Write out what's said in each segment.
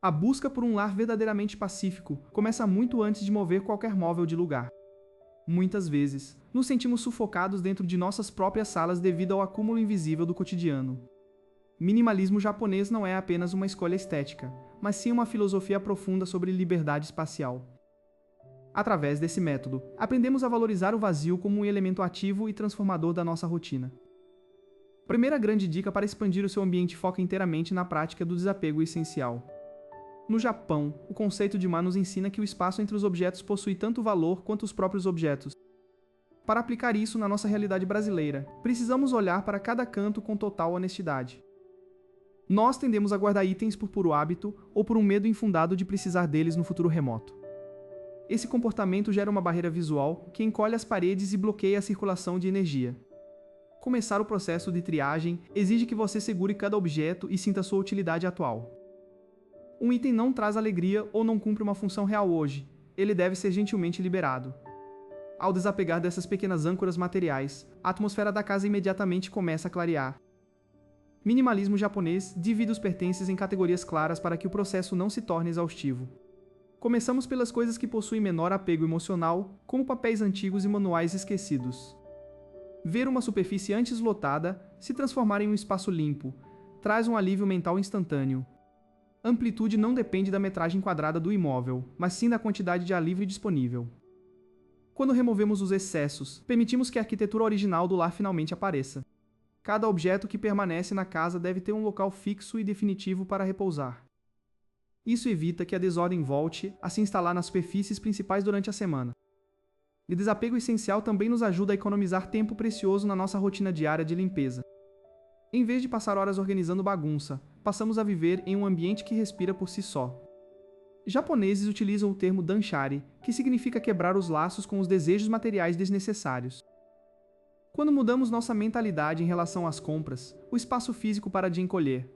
A busca por um lar verdadeiramente pacífico começa muito antes de mover qualquer móvel de lugar. Muitas vezes, nos sentimos sufocados dentro de nossas próprias salas devido ao acúmulo invisível do cotidiano. Minimalismo japonês não é apenas uma escolha estética, mas sim uma filosofia profunda sobre liberdade espacial. Através desse método, aprendemos a valorizar o vazio como um elemento ativo e transformador da nossa rotina. Primeira grande dica para expandir o seu ambiente foca inteiramente na prática do desapego essencial. No Japão, o conceito de Ma nos ensina que o espaço entre os objetos possui tanto valor quanto os próprios objetos. Para aplicar isso na nossa realidade brasileira, precisamos olhar para cada canto com total honestidade. Nós tendemos a guardar itens por puro hábito ou por um medo infundado de precisar deles no futuro remoto. Esse comportamento gera uma barreira visual que encolhe as paredes e bloqueia a circulação de energia. Começar o processo de triagem exige que você segure cada objeto e sinta sua utilidade atual. Um item não traz alegria ou não cumpre uma função real hoje, ele deve ser gentilmente liberado. Ao desapegar dessas pequenas âncoras materiais, a atmosfera da casa imediatamente começa a clarear. Minimalismo japonês divide os pertences em categorias claras para que o processo não se torne exaustivo. Começamos pelas coisas que possuem menor apego emocional, como papéis antigos e manuais esquecidos. Ver uma superfície antes lotada se transformar em um espaço limpo traz um alívio mental instantâneo. Amplitude não depende da metragem quadrada do imóvel, mas sim da quantidade de ar livre disponível. Quando removemos os excessos, permitimos que a arquitetura original do lar finalmente apareça. Cada objeto que permanece na casa deve ter um local fixo e definitivo para repousar. Isso evita que a desordem volte a se instalar nas superfícies principais durante a semana. O desapego essencial também nos ajuda a economizar tempo precioso na nossa rotina diária de limpeza. Em vez de passar horas organizando bagunça, passamos a viver em um ambiente que respira por si só. Japoneses utilizam o termo danshari, que significa quebrar os laços com os desejos materiais desnecessários. Quando mudamos nossa mentalidade em relação às compras, o espaço físico para de encolher.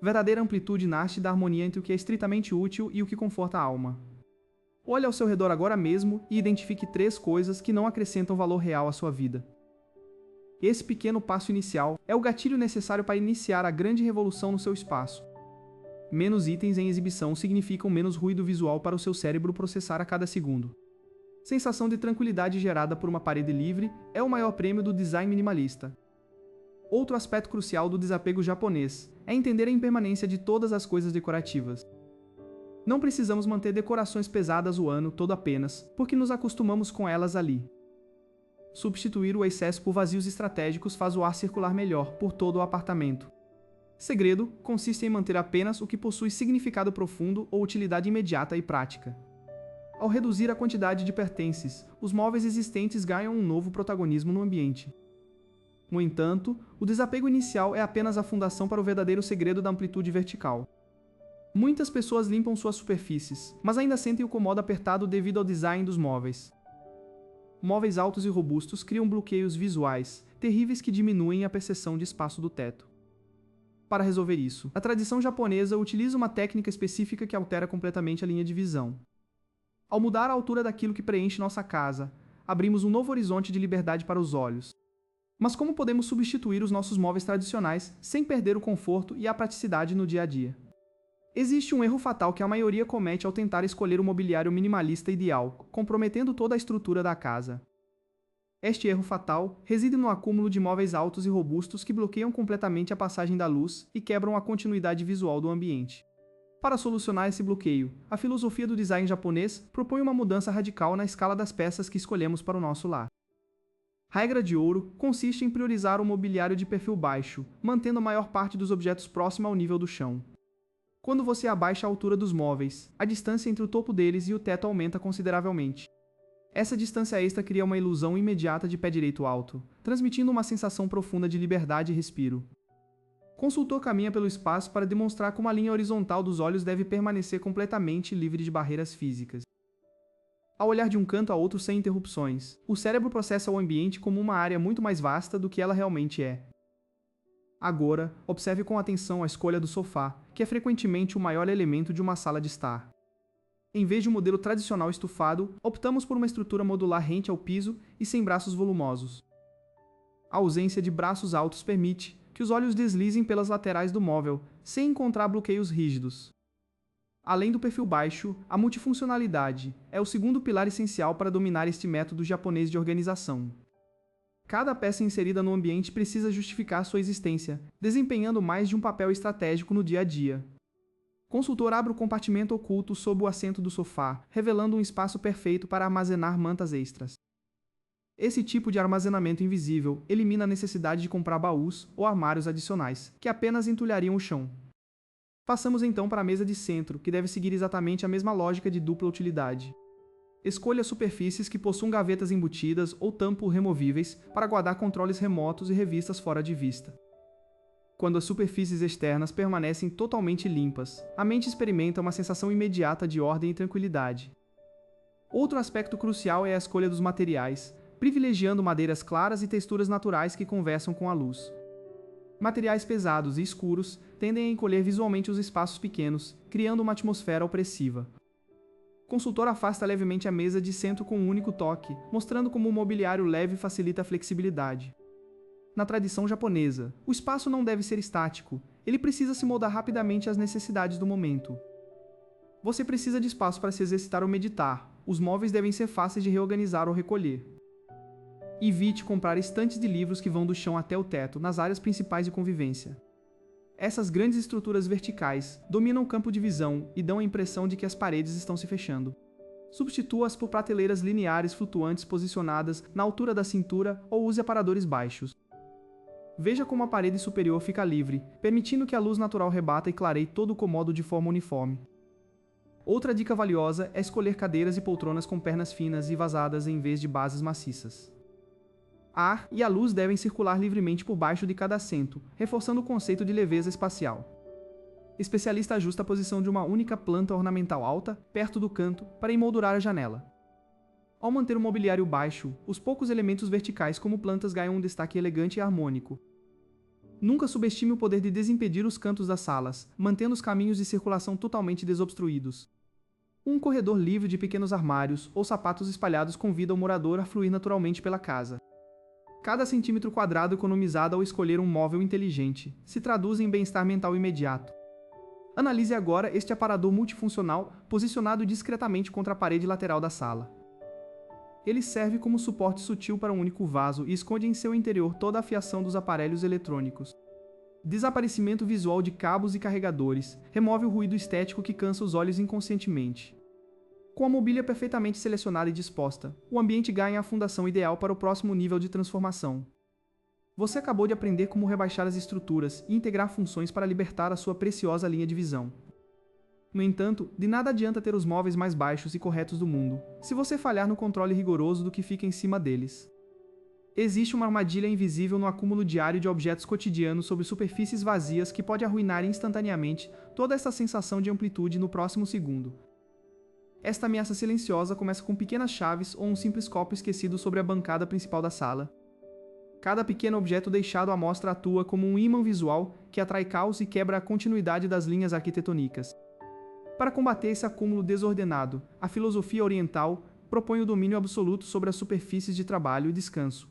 Verdadeira amplitude nasce da harmonia entre o que é estritamente útil e o que conforta a alma. Olhe ao seu redor agora mesmo e identifique 3 coisas que não acrescentam valor real à sua vida. Esse pequeno passo inicial é o gatilho necessário para iniciar a grande revolução no seu espaço. Menos itens em exibição significam menos ruído visual para o seu cérebro processar a cada segundo. Sensação de tranquilidade gerada por uma parede livre é o maior prêmio do design minimalista. Outro aspecto crucial do desapego japonês é entender a impermanência de todas as coisas decorativas. Não precisamos manter decorações pesadas o ano todo apenas porque nos acostumamos com elas ali. Substituir o excesso por vazios estratégicos faz o ar circular melhor por todo o apartamento. Segredo consiste em manter apenas o que possui significado profundo ou utilidade imediata e prática. Ao reduzir a quantidade de pertences, os móveis existentes ganham um novo protagonismo no ambiente. No entanto, o desapego inicial é apenas a fundação para o verdadeiro segredo da amplitude vertical. Muitas pessoas limpam suas superfícies, mas ainda sentem o cômodo apertado devido ao design dos móveis. Móveis altos e robustos criam bloqueios visuais, terríveis que diminuem a percepção de espaço do teto. Para resolver isso, a tradição japonesa utiliza uma técnica específica que altera completamente a linha de visão. Ao mudar a altura daquilo que preenche nossa casa, abrimos um novo horizonte de liberdade para os olhos. Mas como podemos substituir os nossos móveis tradicionais sem perder o conforto e a praticidade no dia a dia? Existe um erro fatal que a maioria comete ao tentar escolher o mobiliário minimalista ideal, comprometendo toda a estrutura da casa. Este erro fatal reside no acúmulo de móveis altos e robustos que bloqueiam completamente a passagem da luz e quebram a continuidade visual do ambiente. Para solucionar esse bloqueio, a filosofia do design japonês propõe uma mudança radical na escala das peças que escolhemos para o nosso lar. A regra de ouro consiste em priorizar o mobiliário de perfil baixo, mantendo a maior parte dos objetos próxima ao nível do chão. Quando você abaixa a altura dos móveis, a distância entre o topo deles e o teto aumenta consideravelmente. Essa distância extra cria uma ilusão imediata de pé direito alto, transmitindo uma sensação profunda de liberdade e respiro. O consultor caminha pelo espaço para demonstrar como a linha horizontal dos olhos deve permanecer completamente livre de barreiras físicas. Ao olhar de um canto a outro sem interrupções, o cérebro processa o ambiente como uma área muito mais vasta do que ela realmente é. Agora, observe com atenção a escolha do sofá, que é frequentemente o maior elemento de uma sala de estar. Em vez de um modelo tradicional estufado, optamos por uma estrutura modular rente ao piso e sem braços volumosos. A ausência de braços altos permite que os olhos deslizem pelas laterais do móvel, sem encontrar bloqueios rígidos. Além do perfil baixo, a multifuncionalidade é o segundo pilar essencial para dominar este método japonês de organização. Cada peça inserida no ambiente precisa justificar sua existência, desempenhando mais de um papel estratégico no dia a dia. O consultor abre o compartimento oculto sob o assento do sofá, revelando um espaço perfeito para armazenar mantas extras. Esse tipo de armazenamento invisível elimina a necessidade de comprar baús ou armários adicionais, que apenas entulhariam o chão. Passamos então para a mesa de centro, que deve seguir exatamente a mesma lógica de dupla utilidade. Escolha superfícies que possuam gavetas embutidas ou tampo removíveis para guardar controles remotos e revistas fora de vista. Quando as superfícies externas permanecem totalmente limpas, a mente experimenta uma sensação imediata de ordem e tranquilidade. Outro aspecto crucial é a escolha dos materiais, privilegiando madeiras claras e texturas naturais que conversam com a luz. Materiais pesados e escuros tendem a encolher visualmente os espaços pequenos, criando uma atmosfera opressiva. O consultor afasta levemente a mesa de centro com um único toque, mostrando como o mobiliário leve facilita a flexibilidade. Na tradição japonesa, o espaço não deve ser estático, ele precisa se moldar rapidamente às necessidades do momento. Você precisa de espaço para se exercitar ou meditar, os móveis devem ser fáceis de reorganizar ou recolher. Evite comprar estantes de livros que vão do chão até o teto, nas áreas principais de convivência. Essas grandes estruturas verticais dominam o campo de visão e dão a impressão de que as paredes estão se fechando. Substitua-as por prateleiras lineares flutuantes posicionadas na altura da cintura ou use aparadores baixos. Veja como a parede superior fica livre, permitindo que a luz natural rebata e clareie todo o cômodo de forma uniforme. Outra dica valiosa é escolher cadeiras e poltronas com pernas finas e vazadas em vez de bases maciças. Ar e a luz devem circular livremente por baixo de cada assento, reforçando o conceito de leveza espacial. Especialista ajusta a posição de uma única planta ornamental alta, perto do canto, para emoldurar a janela. Ao manter o mobiliário baixo, os poucos elementos verticais como plantas ganham um destaque elegante e harmônico. Nunca subestime o poder de desimpedir os cantos das salas, mantendo os caminhos de circulação totalmente desobstruídos. Um corredor livre de pequenos armários ou sapatos espalhados convida o morador a fluir naturalmente pela casa. Cada centímetro quadrado economizado ao escolher um móvel inteligente se traduz em bem-estar mental imediato. Analise agora este aparador multifuncional posicionado discretamente contra a parede lateral da sala. Ele serve como suporte sutil para um único vaso e esconde em seu interior toda a fiação dos aparelhos eletrônicos. Desaparecimento visual de cabos e carregadores remove o ruído estético que cansa os olhos inconscientemente. Com a mobília perfeitamente selecionada e disposta, o ambiente ganha a fundação ideal para o próximo nível de transformação. Você acabou de aprender como rebaixar as estruturas e integrar funções para libertar a sua preciosa linha de visão. No entanto, de nada adianta ter os móveis mais baixos e corretos do mundo, se você falhar no controle rigoroso do que fica em cima deles. Existe uma armadilha invisível no acúmulo diário de objetos cotidianos sobre superfícies vazias que pode arruinar instantaneamente toda essa sensação de amplitude no próximo segundo. Esta ameaça silenciosa começa com pequenas chaves ou um simples copo esquecido sobre a bancada principal da sala. Cada pequeno objeto deixado à mostra atua como um ímã visual que atrai caos e quebra a continuidade das linhas arquitetônicas. Para combater esse acúmulo desordenado, a filosofia oriental propõe o domínio absoluto sobre as superfícies de trabalho e descanso.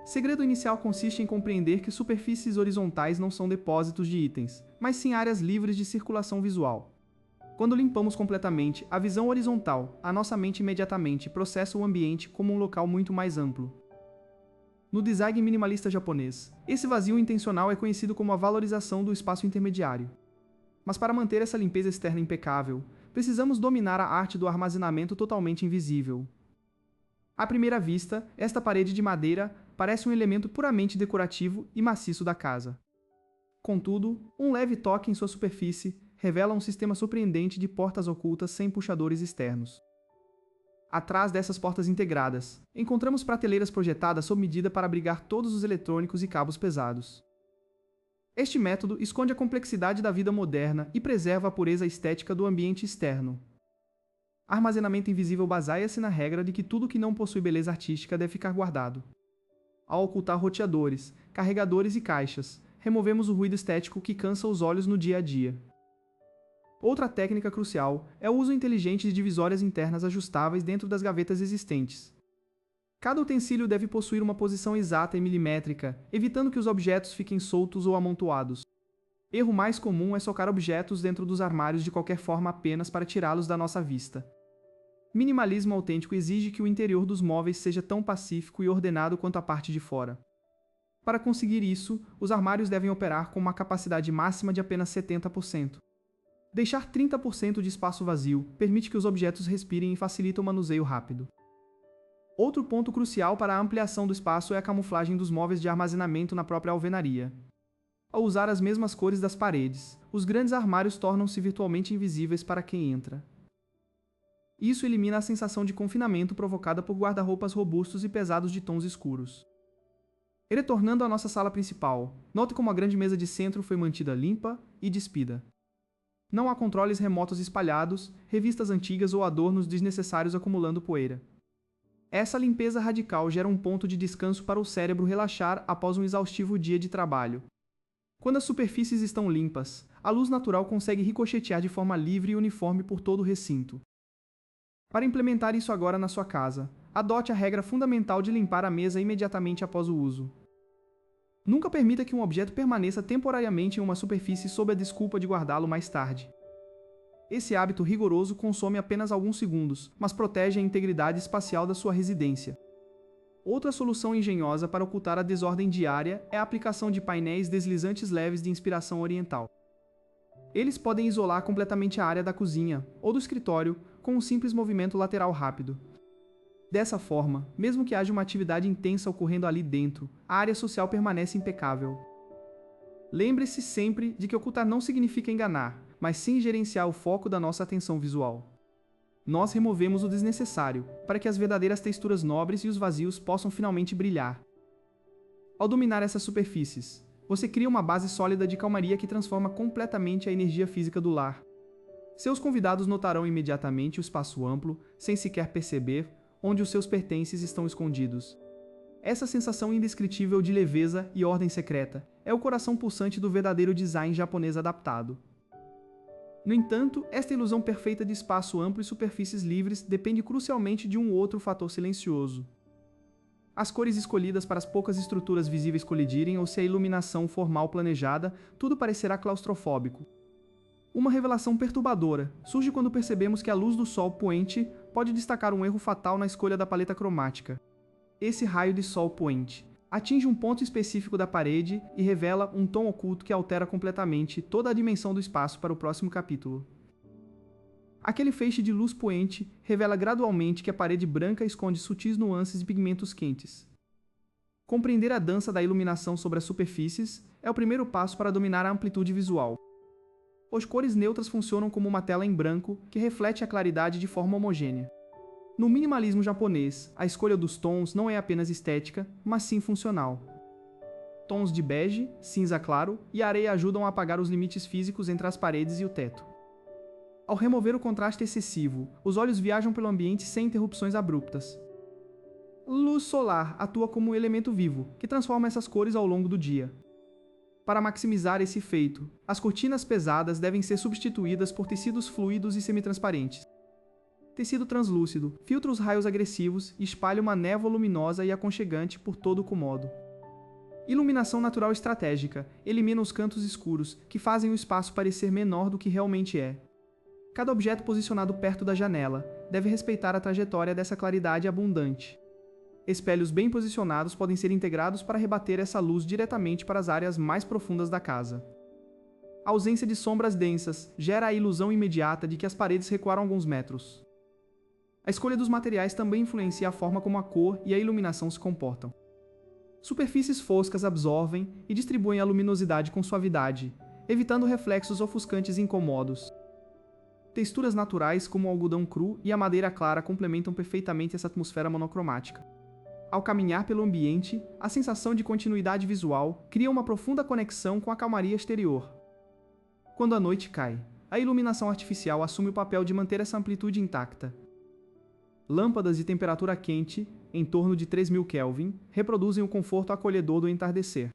O segredo inicial consiste em compreender que superfícies horizontais não são depósitos de itens, mas sim áreas livres de circulação visual. Quando limpamos completamente a visão horizontal, a nossa mente imediatamente processa o ambiente como um local muito mais amplo. No design minimalista japonês, esse vazio intencional é conhecido como a valorização do espaço intermediário. Mas para manter essa limpeza externa impecável, precisamos dominar a arte do armazenamento totalmente invisível. À primeira vista, esta parede de madeira parece um elemento puramente decorativo e maciço da casa. Contudo, um leve toque em sua superfície revela um sistema surpreendente de portas ocultas sem puxadores externos. Atrás dessas portas integradas, encontramos prateleiras projetadas sob medida para abrigar todos os eletrônicos e cabos pesados. Este método esconde a complexidade da vida moderna e preserva a pureza estética do ambiente externo. Armazenamento invisível baseia-se na regra de que tudo que não possui beleza artística deve ficar guardado. Ao ocultar roteadores, carregadores e caixas, removemos o ruído estético que cansa os olhos no dia a dia. Outra técnica crucial é o uso inteligente de divisórias internas ajustáveis dentro das gavetas existentes. Cada utensílio deve possuir uma posição exata e milimétrica, evitando que os objetos fiquem soltos ou amontoados. Erro mais comum é socar objetos dentro dos armários de qualquer forma apenas para tirá-los da nossa vista. Minimalismo autêntico exige que o interior dos móveis seja tão pacífico e ordenado quanto a parte de fora. Para conseguir isso, os armários devem operar com uma capacidade máxima de apenas 70%. Deixar 30% de espaço vazio permite que os objetos respirem e facilita o manuseio rápido. Outro ponto crucial para a ampliação do espaço é a camuflagem dos móveis de armazenamento na própria alvenaria. Ao usar as mesmas cores das paredes, os grandes armários tornam-se virtualmente invisíveis para quem entra. Isso elimina a sensação de confinamento provocada por guarda-roupas robustos e pesados de tons escuros. E retornando à nossa sala principal, note como a grande mesa de centro foi mantida limpa e despida. Não há controles remotos espalhados, revistas antigas ou adornos desnecessários acumulando poeira. Essa limpeza radical gera um ponto de descanso para o cérebro relaxar após um exaustivo dia de trabalho. Quando as superfícies estão limpas, a luz natural consegue ricochetear de forma livre e uniforme por todo o recinto. Para implementar isso agora na sua casa, adote a regra fundamental de limpar a mesa imediatamente após o uso. Nunca permita que um objeto permaneça temporariamente em uma superfície sob a desculpa de guardá-lo mais tarde. Esse hábito rigoroso consome apenas alguns segundos, mas protege a integridade espacial da sua residência. Outra solução engenhosa para ocultar a desordem diária é a aplicação de painéis deslizantes leves de inspiração oriental. Eles podem isolar completamente a área da cozinha ou do escritório com um simples movimento lateral rápido. Dessa forma, mesmo que haja uma atividade intensa ocorrendo ali dentro, a área social permanece impecável. Lembre-se sempre de que ocultar não significa enganar, mas sim gerenciar o foco da nossa atenção visual. Nós removemos o desnecessário, para que as verdadeiras texturas nobres e os vazios possam finalmente brilhar. Ao dominar essas superfícies, você cria uma base sólida de calmaria que transforma completamente a energia física do lar. Seus convidados notarão imediatamente o espaço amplo, sem sequer perceber, onde os seus pertences estão escondidos. Essa sensação indescritível de leveza e ordem secreta é o coração pulsante do verdadeiro design japonês adaptado. No entanto, esta ilusão perfeita de espaço amplo e superfícies livres depende crucialmente de um outro fator silencioso. As cores escolhidas para as poucas estruturas visíveis colidirem ou se a iluminação for mal planejada, tudo parecerá claustrofóbico. Uma revelação perturbadora surge quando percebemos que a luz do sol poente pode destacar um erro fatal na escolha da paleta cromática. Esse raio de sol poente atinge um ponto específico da parede e revela um tom oculto que altera completamente toda a dimensão do espaço para o próximo capítulo. Aquele feixe de luz poente revela gradualmente que a parede branca esconde sutis nuances de pigmentos quentes. Compreender a dança da iluminação sobre as superfícies é o primeiro passo para dominar a amplitude visual. As cores neutras funcionam como uma tela em branco que reflete a claridade de forma homogênea. No minimalismo japonês, a escolha dos tons não é apenas estética, mas sim funcional. Tons de bege, cinza claro e areia ajudam a apagar os limites físicos entre as paredes e o teto. Ao remover o contraste excessivo, os olhos viajam pelo ambiente sem interrupções abruptas. Luz solar atua como um elemento vivo, que transforma essas cores ao longo do dia. Para maximizar esse efeito, as cortinas pesadas devem ser substituídas por tecidos fluidos e semitransparentes. Tecido translúcido filtra os raios agressivos e espalha uma névoa luminosa e aconchegante por todo o cômodo. Iluminação natural estratégica elimina os cantos escuros, que fazem o espaço parecer menor do que realmente é. Cada objeto posicionado perto da janela deve respeitar a trajetória dessa claridade abundante. Espelhos bem posicionados podem ser integrados para rebater essa luz diretamente para as áreas mais profundas da casa. A ausência de sombras densas gera a ilusão imediata de que as paredes recuaram alguns metros. A escolha dos materiais também influencia a forma como a cor e a iluminação se comportam. Superfícies foscas absorvem e distribuem a luminosidade com suavidade, evitando reflexos ofuscantes e incômodos. Texturas naturais como o algodão cru e a madeira clara complementam perfeitamente essa atmosfera monocromática. Ao caminhar pelo ambiente, a sensação de continuidade visual cria uma profunda conexão com a calmaria exterior. Quando a noite cai, a iluminação artificial assume o papel de manter essa amplitude intacta. Lâmpadas de temperatura quente, em torno de 3000 Kelvin, reproduzem o conforto acolhedor do entardecer.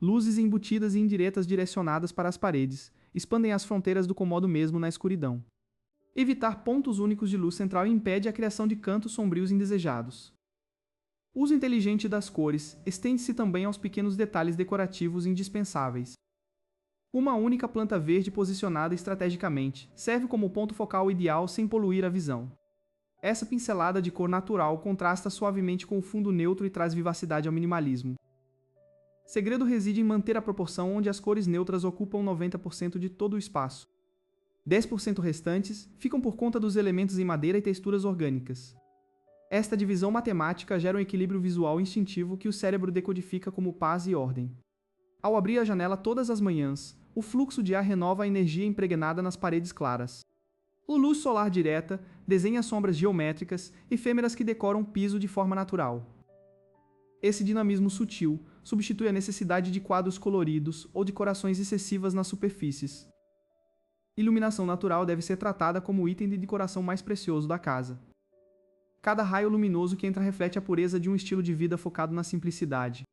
Luzes embutidas e indiretas direcionadas para as paredes expandem as fronteiras do cômodo mesmo na escuridão. Evitar pontos únicos de luz central impede a criação de cantos sombrios indesejados. O uso inteligente das cores estende-se também aos pequenos detalhes decorativos indispensáveis. Uma única planta verde posicionada estrategicamente serve como ponto focal ideal sem poluir a visão. Essa pincelada de cor natural contrasta suavemente com o fundo neutro e traz vivacidade ao minimalismo. O segredo reside em manter a proporção onde as cores neutras ocupam 90% de todo o espaço. 10% restantes ficam por conta dos elementos em madeira e texturas orgânicas. Esta divisão matemática gera um equilíbrio visual instintivo que o cérebro decodifica como paz e ordem. Ao abrir a janela todas as manhãs, o fluxo de ar renova a energia impregnada nas paredes claras. A luz solar direta desenha sombras geométricas efêmeras que decoram o piso de forma natural. Esse dinamismo sutil substitui a necessidade de quadros coloridos ou decorações excessivas nas superfícies. Iluminação natural deve ser tratada como o item de decoração mais precioso da casa. Cada raio luminoso que entra reflete a pureza de um estilo de vida focado na simplicidade.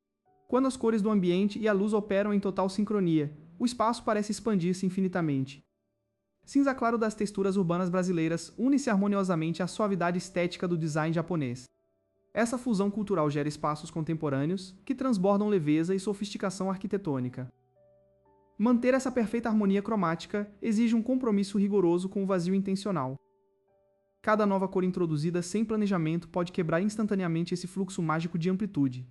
Quando as cores do ambiente e a luz operam em total sincronia, o espaço parece expandir-se infinitamente. Cinza claro das texturas urbanas brasileiras une-se harmoniosamente à suavidade estética do design japonês. Essa fusão cultural gera espaços contemporâneos que transbordam leveza e sofisticação arquitetônica. Manter essa perfeita harmonia cromática exige um compromisso rigoroso com o vazio intencional. Cada nova cor introduzida sem planejamento pode quebrar instantaneamente esse fluxo mágico de amplitude.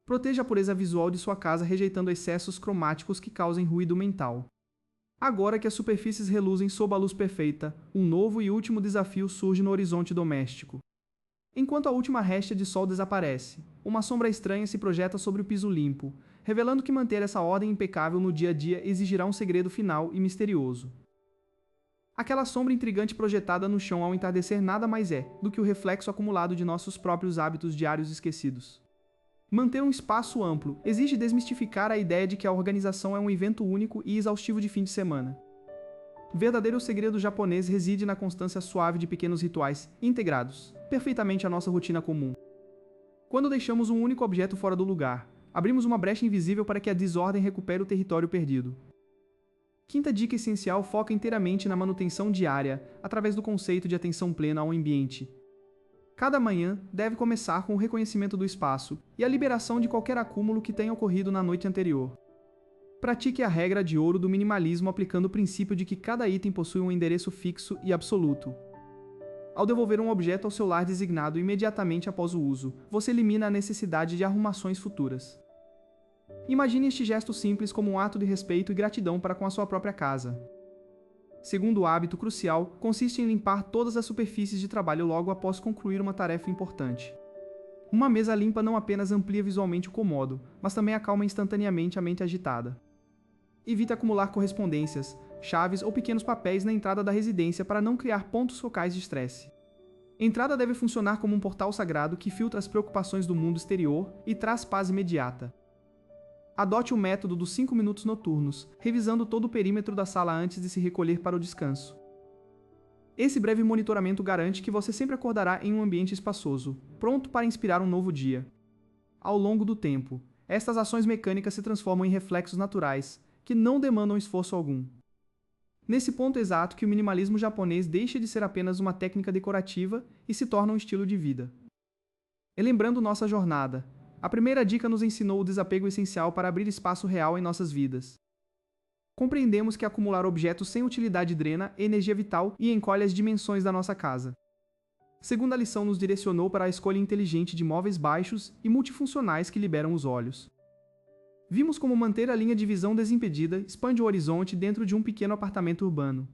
Proteja a pureza visual de sua casa rejeitando excessos cromáticos que causem ruído mental. Agora que as superfícies reluzem sob a luz perfeita, um novo e último desafio surge no horizonte doméstico. Enquanto a última réstia de sol desaparece, uma sombra estranha se projeta sobre o piso limpo, revelando que manter essa ordem impecável no dia a dia exigirá um segredo final e misterioso. Aquela sombra intrigante projetada no chão ao entardecer nada mais é do que o reflexo acumulado de nossos próprios hábitos diários esquecidos. Manter um espaço amplo exige desmistificar a ideia de que a organização é um evento único e exaustivo de fim de semana. O verdadeiro segredo japonês reside na constância suave de pequenos rituais integrados perfeitamente à nossa rotina comum. Quando deixamos um único objeto fora do lugar, abrimos uma brecha invisível para que a desordem recupere o território perdido. Quinta dica essencial foca inteiramente na manutenção diária, através do conceito de atenção plena ao ambiente. Cada manhã deve começar com o reconhecimento do espaço e a liberação de qualquer acúmulo que tenha ocorrido na noite anterior. Pratique a regra de ouro do minimalismo aplicando o princípio de que cada item possui um endereço fixo e absoluto. Ao devolver um objeto ao seu lar designado imediatamente após o uso, você elimina a necessidade de arrumações futuras. Imagine este gesto simples como um ato de respeito e gratidão para com a sua própria casa. Segundo hábito crucial, consiste em limpar todas as superfícies de trabalho logo após concluir uma tarefa importante. Uma mesa limpa não apenas amplia visualmente o cômodo, mas também acalma instantaneamente a mente agitada. Evite acumular correspondências, chaves ou pequenos papéis na entrada da residência para não criar pontos focais de estresse. A entrada deve funcionar como um portal sagrado que filtra as preocupações do mundo exterior e traz paz imediata. Adote o método dos 5 minutos noturnos, revisando todo o perímetro da sala antes de se recolher para o descanso. Esse breve monitoramento garante que você sempre acordará em um ambiente espaçoso, pronto para inspirar um novo dia. Ao longo do tempo, estas ações mecânicas se transformam em reflexos naturais, que não demandam esforço algum. Nesse ponto exato que o minimalismo japonês deixa de ser apenas uma técnica decorativa e se torna um estilo de vida. E lembrando nossa jornada, a primeira dica nos ensinou o desapego essencial para abrir espaço real em nossas vidas. Compreendemos que acumular objetos sem utilidade drena energia vital e encolhe as dimensões da nossa casa. A segunda lição nos direcionou para a escolha inteligente de móveis baixos e multifuncionais que liberam os olhos. Vimos como manter a linha de visão desimpedida expande o horizonte dentro de um pequeno apartamento urbano.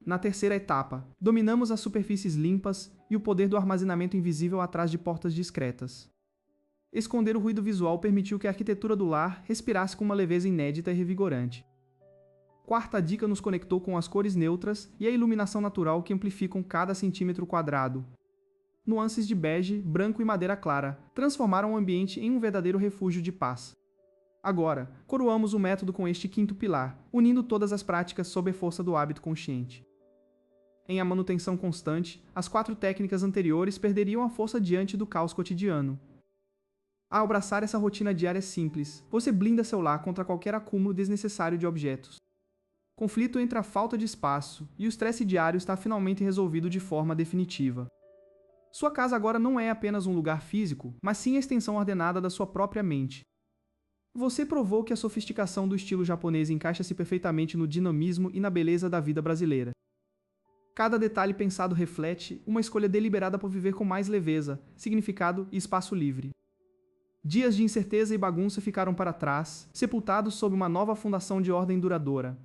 Na terceira etapa, dominamos as superfícies limpas e o poder do armazenamento invisível atrás de portas discretas. Esconder o ruído visual permitiu que a arquitetura do lar respirasse com uma leveza inédita e revigorante. Quarta dica nos conectou com as cores neutras e a iluminação natural que amplificam cada centímetro quadrado. Nuances de bege, branco e madeira clara transformaram o ambiente em um verdadeiro refúgio de paz. Agora, coroamos o método com este quinto pilar, unindo todas as práticas sob a força do hábito consciente. Em a manutenção constante, as 4 técnicas anteriores perderiam a força diante do caos cotidiano. Ao abraçar essa rotina diária simples, você blinda seu lar contra qualquer acúmulo desnecessário de objetos. O conflito entre a falta de espaço e o estresse diário está finalmente resolvido de forma definitiva. Sua casa agora não é apenas um lugar físico, mas sim a extensão ordenada da sua própria mente. Você provou que a sofisticação do estilo japonês encaixa-se perfeitamente no dinamismo e na beleza da vida brasileira. Cada detalhe pensado reflete uma escolha deliberada por viver com mais leveza, significado e espaço livre. Dias de incerteza e bagunça ficaram para trás, sepultados sob uma nova fundação de ordem duradoura.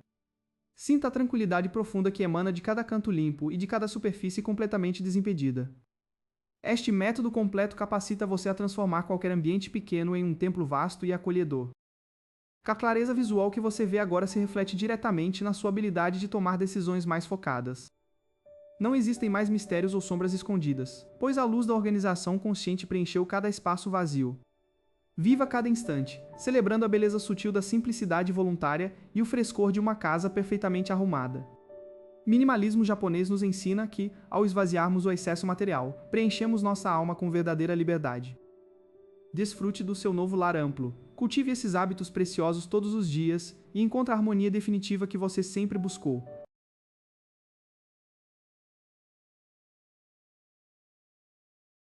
Sinta a tranquilidade profunda que emana de cada canto limpo e de cada superfície completamente desimpedida. Este método completo capacita você a transformar qualquer ambiente pequeno em um templo vasto e acolhedor. A clareza visual que você vê agora se reflete diretamente na sua habilidade de tomar decisões mais focadas. Não existem mais mistérios ou sombras escondidas, pois a luz da organização consciente preencheu cada espaço vazio. Viva cada instante, celebrando a beleza sutil da simplicidade voluntária e o frescor de uma casa perfeitamente arrumada. Minimalismo japonês nos ensina que, ao esvaziarmos o excesso material, preenchemos nossa alma com verdadeira liberdade. Desfrute do seu novo lar amplo, cultive esses hábitos preciosos todos os dias e encontre a harmonia definitiva que você sempre buscou.